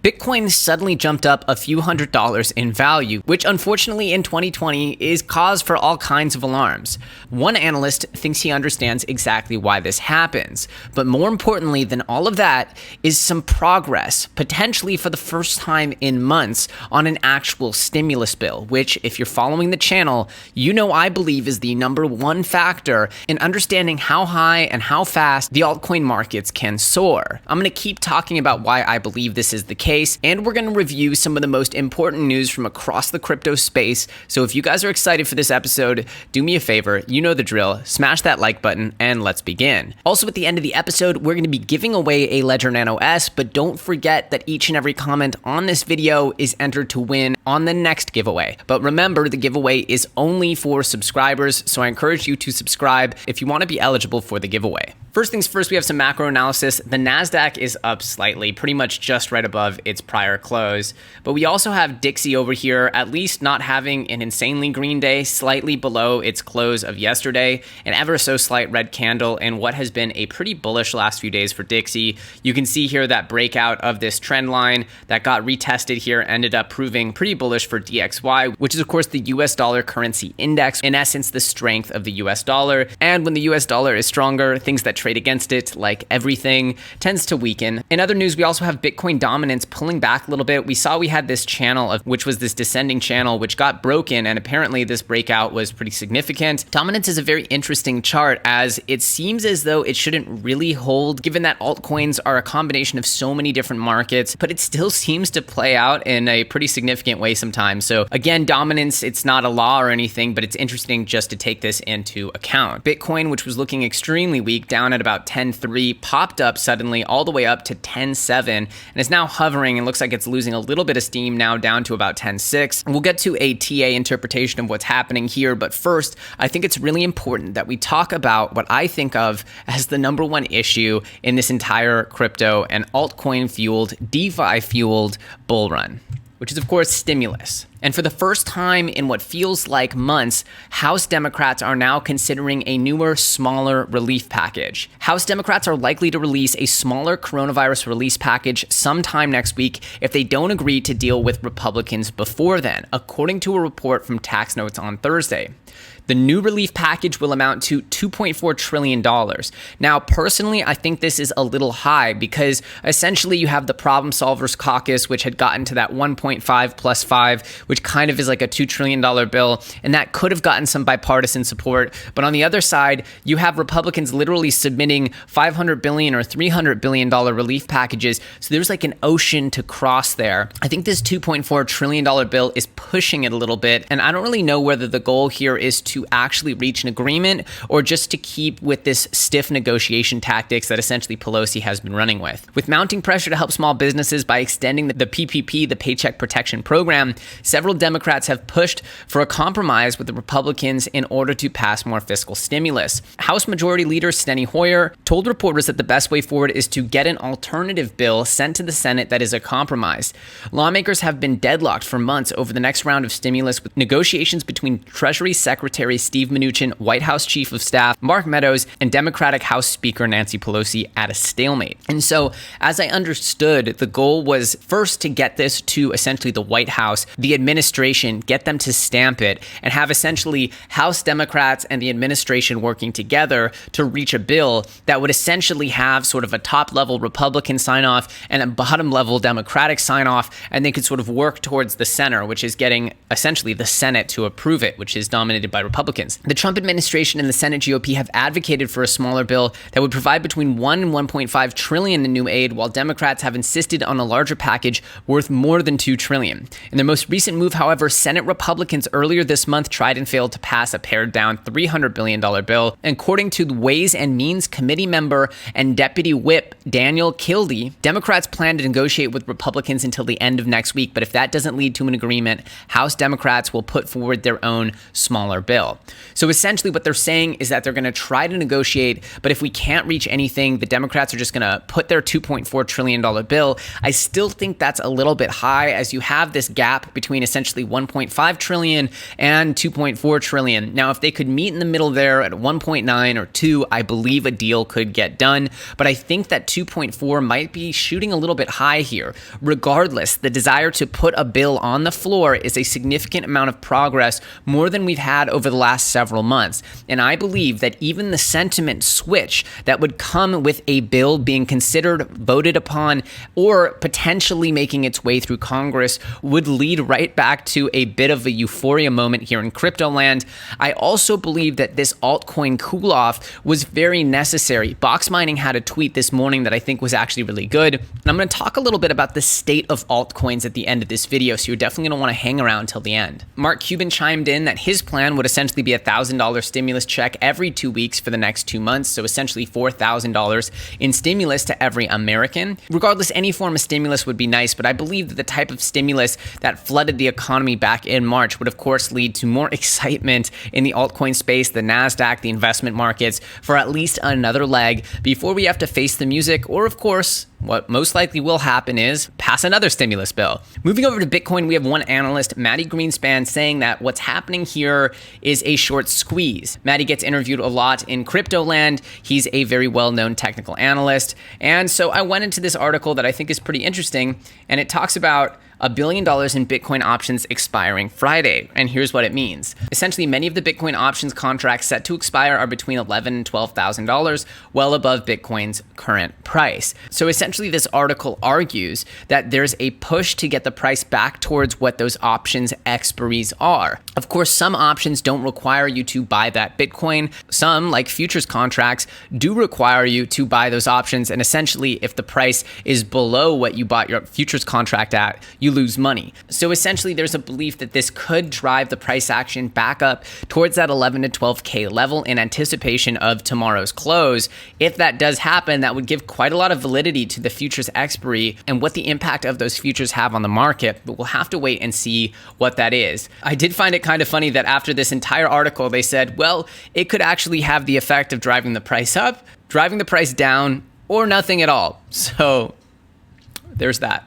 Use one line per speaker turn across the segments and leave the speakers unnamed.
Bitcoin suddenly jumped up a few $100s in value, which unfortunately in 2020 is cause for all kinds of alarms. One analyst thinks he understands exactly why this happens. But more importantly than all of that is some progress, potentially for the first time in months, on an actual stimulus bill, which, if you're following the channel, you know I believe is the number one factor in understanding how high and how fast the altcoin markets can soar. I'm going to keep talking about why I believe this is the case, and we're going to review some of the most important news from across the crypto space. So if you guys are excited for this episode, do me a favor, you know the drill, smash that like button and let's begin. Also, at the end of the episode, we're going to be giving away a Ledger Nano S, but don't forget that each and every comment on this video is entered to win on the next giveaway. But remember, the giveaway is only for subscribers, so I encourage you to subscribe if you want to be eligible for the giveaway. First things first, we have some macro analysis. The NASDAQ is up slightly, pretty much just right above its prior close. But we also have Dixie over here, at least not having an insanely green day, slightly below its close of yesterday, an ever so slight red candle in what has been a pretty bullish last few days for Dixie. You can see here that breakout of this trend line that got retested here ended up proving pretty bullish for DXY, which is of course the US dollar currency index, in essence the strength of the US dollar. And when the US dollar is stronger, things that trade against it, like everything, tends to weaken. In other news, we also have Bitcoin dominance pulling back a little bit. We saw we had this channel which was this descending channel, which got broken, and apparently this breakout was pretty significant. Dominance is a very interesting chart, as it seems as though it shouldn't really hold, given that altcoins are a combination of so many different markets, but it still seems to play out in a pretty significant way sometimes. So again, dominance, it's not a law or anything, but it's interesting just to take this into account. Bitcoin, which was looking extremely weak, down at about 10.3, popped up suddenly all the way up to 10.7 and is now hovering and looks like it's losing a little bit of steam now, down to about 10.6. We'll get to a TA interpretation of what's happening here, but first, I think it's really important that we talk about what I think of as the number one issue in this entire crypto and altcoin-fueled, DeFi-fueled bull run, which is of course stimulus. And for the first time in what feels like months, House Democrats are now considering a newer, smaller relief package. House Democrats are likely to release a smaller coronavirus release package sometime next week if they don't agree to deal with Republicans before then, according to a report from Tax Notes on Thursday. The new relief package will amount to $2.4 trillion. Now, personally, I think this is a little high because essentially you have the Problem Solvers Caucus, which had gotten to that 1.5 plus 5, which kind of is like a $2 trillion bill, and that could have gotten some bipartisan support. But on the other side, you have Republicans literally submitting $500 billion or $300 billion relief packages. So there's like an ocean to cross there. I think this $2.4 trillion bill is pushing it a little bit, and I don't really know whether the goal here is to actually reach an agreement or just to keep with this stiff negotiation tactics that essentially Pelosi has been running with. With mounting pressure to help small businesses by extending the PPP, the Paycheck Protection Program, several Democrats have pushed for a compromise with the Republicans in order to pass more fiscal stimulus. House Majority Leader Steny Hoyer told reporters that the best way forward is to get an alternative bill sent to the Senate that is a compromise. Lawmakers have been deadlocked for months over the next round of stimulus, with negotiations between Treasury Secretary Steve Mnuchin, White House Chief of Staff Mark Meadows, and Democratic House Speaker Nancy Pelosi at a stalemate. And so, as I understood, the goal was first to get this to essentially the White House, the administration, get them to stamp it, and have essentially House Democrats and the administration working together to reach a bill that would essentially have sort of a top-level Republican sign-off and a bottom-level Democratic sign-off, and they could sort of work towards the center, which is getting essentially the Senate to approve it, which is dominated by Republicans. The Trump administration and the Senate GOP have advocated for a smaller bill that would provide between $1 and $1.5 trillion in new aid, while Democrats have insisted on a larger package worth more than $2 trillion. In their most recent move, however, Senate Republicans earlier this month tried and failed to pass a pared-down $300 billion bill. And according to the Ways and Means Committee member and Deputy Whip Daniel Kildee, Democrats plan to negotiate with Republicans until the end of next week, but if that doesn't lead to an agreement, House Democrats will put forward their own smaller bill. So essentially what they're saying is that they're going to try to negotiate, but if we can't reach anything, the Democrats are just going to put their $2.4 trillion bill. I still think that's a little bit high, as you have this gap between essentially 1.5 trillion and 2.4 trillion. Now, if they could meet in the middle there at 1.9 or 2, I believe a deal could get done. But I think that 2.4 might be shooting a little bit high here. Regardless, the desire to put a bill on the floor is a significant amount of progress, more than we've had over the last several months. And I believe that even the sentiment switch that would come with a bill being considered, voted upon, or potentially making its way through Congress would lead right back to a bit of a euphoria moment here in crypto land. I also believe that this altcoin cool-off was very necessary. Box Mining had a tweet this morning that I think was actually really good. And I'm going to talk a little bit about the state of altcoins at the end of this video, so you're definitely going to want to hang around till the end. Mark Cuban chimed in that his plan would essentially be a $1,000 stimulus check every 2 weeks for the next 2 months, so essentially $4,000 in stimulus to every American. Regardless, any form of stimulus would be nice, but I believe that the type of stimulus that flooded the economy back in March would of course lead to more excitement in the altcoin space, the NASDAQ, the investment markets, for at least another leg before we have to face the music, or of course, what most likely will happen is pass another stimulus bill. Moving over to Bitcoin, we have one analyst, Matty Greenspan, saying that what's happening here is a short squeeze. Matty gets interviewed a lot in crypto land. He's a very well-known technical analyst. And so I went into this article that I think is pretty interesting, and it talks about $1 billion in Bitcoin options expiring Friday. And here's what it means. Essentially, many of the Bitcoin options contracts set to expire are between $11,000 and $12,000, well above Bitcoin's current price. So essentially, this article argues that there's a push to get the price back towards what those options expiries are. Of course, some options don't require you to buy that Bitcoin. Some, like futures contracts, do require you to buy those options. And essentially, if the price is below what you bought your futures contract at, you lose money. So essentially, there's a belief that this could drive the price action back up towards that 11 to 12K level in anticipation of tomorrow's close. If that does happen, that would give quite a lot of validity to the futures expiry and what the impact of those futures have on the market, but we'll have to wait and see what that is. I did find it kind of funny that after this entire article, they said, well, it could actually have the effect of driving the price up, driving the price down, or nothing at all. So there's that.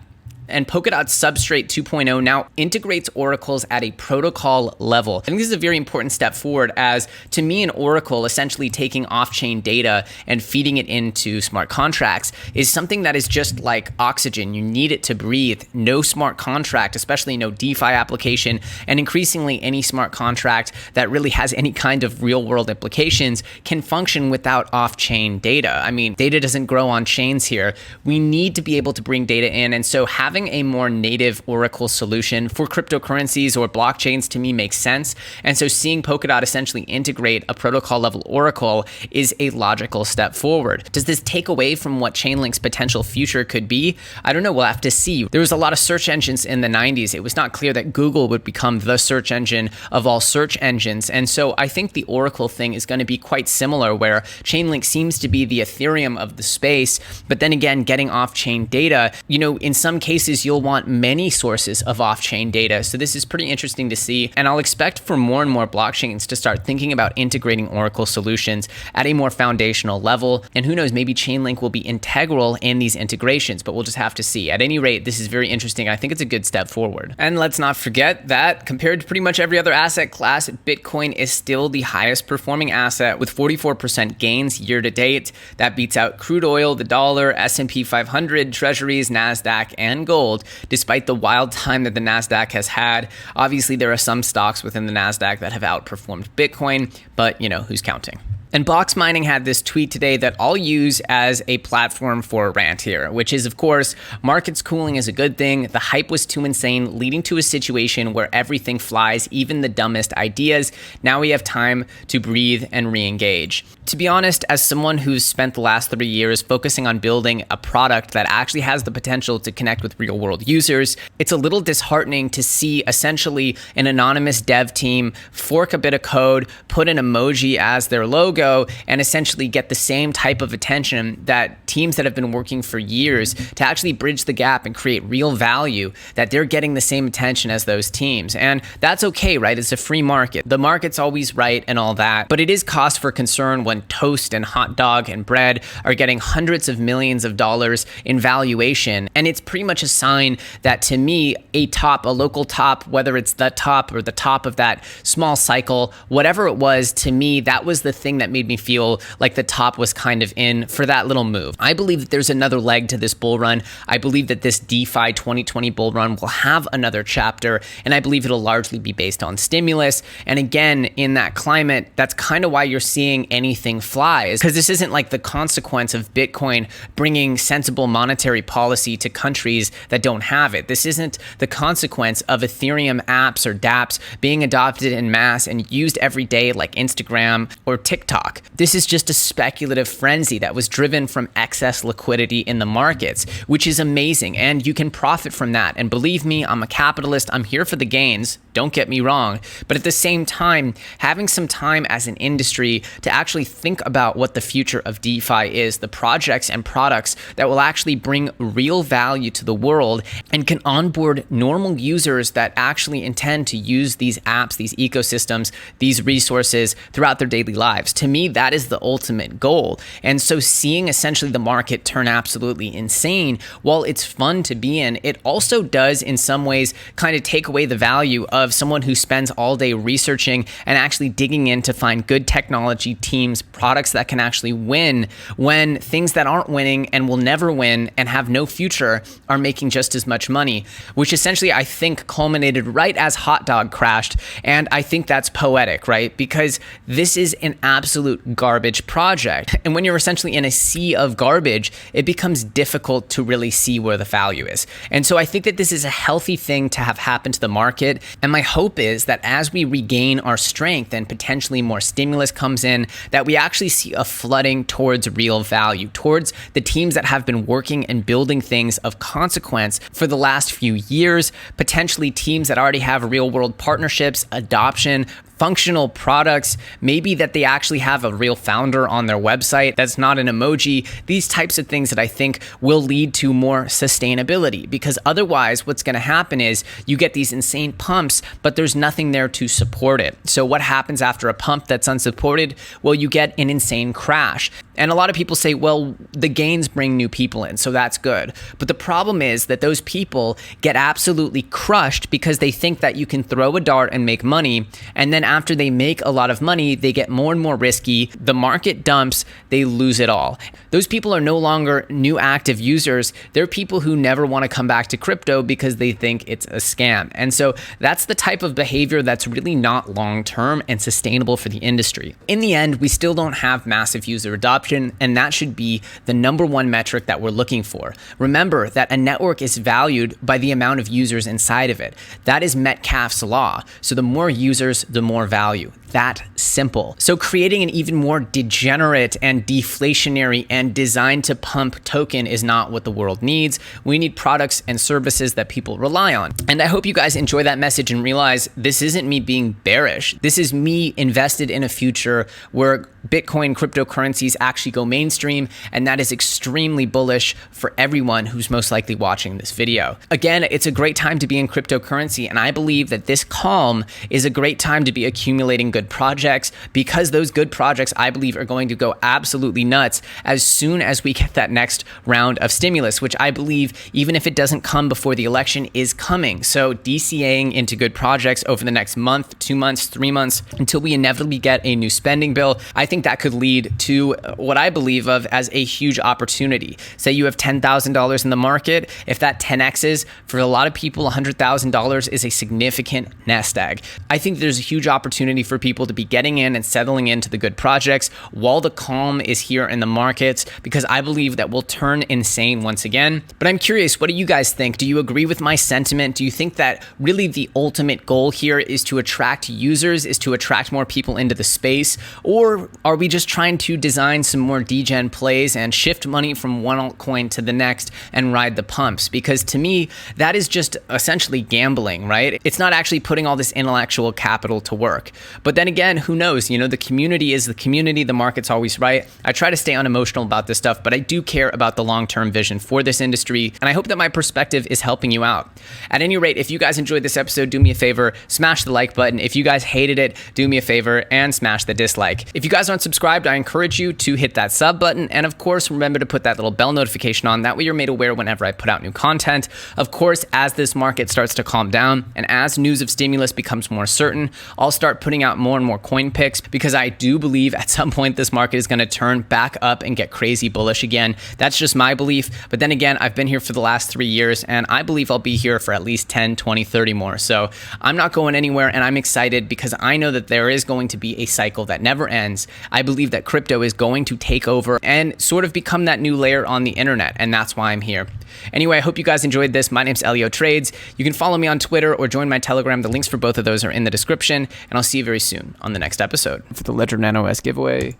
And Polkadot Substrate 2.0 now integrates oracles at a protocol level. I think this is a very important step forward, as to me, an oracle essentially taking off-chain data and feeding it into smart contracts is something that is just like oxygen. You need it to breathe. No smart contract, especially no DeFi application, and increasingly any smart contract that really has any kind of real-world implications can function without off-chain data. I mean, data doesn't grow on chains here. We need to be able to bring data in, and so having a more native Oracle solution for cryptocurrencies or blockchains to me makes sense. And so seeing Polkadot essentially integrate a protocol level Oracle is a logical step forward. Does this take away from what Chainlink's potential future could be? I don't know. We'll have to see. There was a lot of search engines in the 90s. It was not clear that Google would become the search engine of all search engines. And so I think the Oracle thing is going to be quite similar, where Chainlink seems to be the Ethereum of the space. But then again, getting off-chain data, in some cases, you'll want many sources of off-chain data. So this is pretty interesting to see. And I'll expect for more and more blockchains to start thinking about integrating Oracle solutions at a more foundational level. And who knows, maybe Chainlink will be integral in these integrations, but we'll just have to see. At any rate, this is very interesting. I think it's a good step forward. And let's not forget that compared to pretty much every other asset class, Bitcoin is still the highest performing asset with 44% gains year to date. That beats out crude oil, the dollar, S&P 500, treasuries, NASDAQ, and gold, despite the wild time that the NASDAQ has had. Obviously, there are some stocks within the NASDAQ that have outperformed Bitcoin, but who's counting? And Box Mining had this tweet today that I'll use as a platform for RANT here, which is, of course, markets cooling is a good thing. The hype was too insane, leading to a situation where everything flies, even the dumbest ideas. Now we have time to breathe and re-engage. To be honest, as someone who's spent the last 3 years focusing on building a product that actually has the potential to connect with real-world users, it's a little disheartening to see essentially an anonymous dev team fork a bit of code, put an emoji as their logo, go and essentially get the same type of attention that teams that have been working for years to actually bridge the gap and create real value, that they're getting the same attention as those teams. And that's okay, right? It's a free market. The market's always right and all that, but it is cause for concern when toast and hot dog and bread are getting hundreds of millions of dollars in valuation. And it's pretty much a sign that, to me, a local top, whether it's the top or the top of that small cycle, whatever it was, to me, that was the thing that made me feel like the top was kind of in for that little move. I believe that there's another leg to this bull run. I believe that this DeFi 2020 bull run will have another chapter, and I believe it'll largely be based on stimulus. And again, in that climate, that's kind of why you're seeing anything fly, because this isn't like the consequence of Bitcoin bringing sensible monetary policy to countries that don't have it. This isn't the consequence of Ethereum apps or dApps being adopted en masse and used every day like Instagram or TikTok. This is just a speculative frenzy that was driven from excess liquidity in the markets, which is amazing, and you can profit from that. And believe me, I'm a capitalist. I'm here for the gains. Don't get me wrong. But at the same time, having some time as an industry to actually think about what the future of DeFi is, the projects and products that will actually bring real value to the world and can onboard normal users that actually intend to use these apps, these ecosystems, these resources throughout their daily lives. To me, that is the ultimate goal. And so seeing essentially the market turn absolutely insane, while it's fun to be in, it also does in some ways kind of take away the value of someone who spends all day researching and actually digging in to find good technology teams, products that can actually win, when things that aren't winning and will never win and have no future are making just as much money, which essentially I think culminated right as hot dog crashed. And I think that's poetic, right? Because this is an absolute garbage project. And when you're essentially in a sea of garbage, it becomes difficult to really see where the value is. And so I think that this is a healthy thing to have happen to the market. And my hope is that as we regain our strength and potentially more stimulus comes in, that we actually see a flooding towards real value, towards the teams that have been working and building things of consequence for the last few years, potentially teams that already have real world partnerships, adoption, functional products, maybe that they actually have a real founder on their website that's not an emoji, these types of things that I think will lead to more sustainability. Because otherwise what's going to happen is you get these insane pumps, but there's nothing there to support it. So what happens after a pump that's unsupported? Well, you get an insane crash. And a lot of people say, well, the gains bring new people in, so that's good. But the problem is that those people get absolutely crushed because they think that you can throw a dart and make money, and then after they make a lot of money, they get more and more risky, the market dumps, they lose it all. Those people are no longer new active users. They're people who never want to come back to crypto because they think it's a scam. And so that's the type of behavior that's really not long-term and sustainable for the industry. In the end, we still don't have massive user adoption, and that should be the number one metric that we're looking for. Remember that a network is valued by the amount of users inside of it. That is Metcalfe's law. So the more users, the more value. That simple. So creating an even more degenerate and deflationary and designed to pump token is not what the world needs. We need products and services that people rely on. And I hope you guys enjoy that message and realize this isn't me being bearish. This is me invested in a future where Bitcoin cryptocurrencies actually go mainstream, and that is extremely bullish for everyone who's most likely watching this video. Again, it's a great time to be in cryptocurrency, and I believe that this calm is a great time to be accumulating good projects, because those good projects, I believe, are going to go absolutely nuts as soon as we get that next round of stimulus, which I believe, even if it doesn't come before the election, is coming. So DCAing into good projects over the next month, 2 months, 3 months, until we inevitably get a new spending bill, I think that could lead to what I believe of as a huge opportunity. Say you have $10,000 in the market. If that 10x's, for a lot of people, $100,000 is a significant nest egg. I think there's a huge opportunity for people to be getting in and settling into the good projects while the calm is here in the markets, because I believe that we'll turn insane once again. But I'm curious, what do you guys think? Do you agree with my sentiment? Do you think that really the ultimate goal here is to attract users, is to attract more people into the space? Or Are we just trying to design some more degen plays and shift money from one altcoin to the next and ride the pumps? Because to me, that is just essentially gambling, right? It's not actually putting all this intellectual capital to work. But then again, who knows? You know, the community is the community. The market's always right. I try to stay unemotional about this stuff, but I do care about the long-term vision for this industry. And I hope that my perspective is helping you out. At any rate, if you guys enjoyed this episode, do me a favor, smash the like button. If you guys hated it, do me a favor and smash the dislike. If you guys aren't subscribed, I encourage you to hit that sub button. And of course, remember to put that little bell notification on. That way you're made aware whenever I put out new content. Of course, as this market starts to calm down and as news of stimulus becomes more certain, I'll start putting out more and more coin picks, because I do believe at some point this market is going to turn back up and get crazy bullish again. That's just my belief. But then again, I've been here for the last 3 years and I believe I'll be here for at least 10, 20, 30 more. So I'm not going anywhere, and I'm excited because I know that there is going to be a cycle that never ends. I believe that crypto is going to take over and sort of become that new layer on the internet, and that's why I'm here. Anyway, I hope you guys enjoyed this. My name's Elio Trades. You can follow me on Twitter or join my Telegram. The links for both of those are in the description, and I'll see you very soon on the next episode. For the Ledger Nano S giveaway,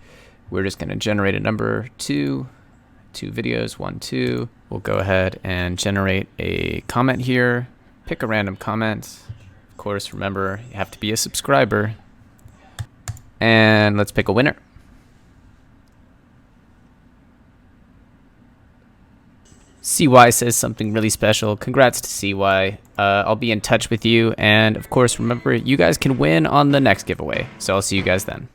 we're just going to generate a number 2 videos, 1, 2. We'll go ahead and generate a comment here. Pick a random comment. Of course, remember, you have to be a subscriber. And let's pick a winner. CY says something really special. Congrats to CY. I'll be in touch with you. And of course, remember, you guys can win on the next giveaway. So I'll see you guys then.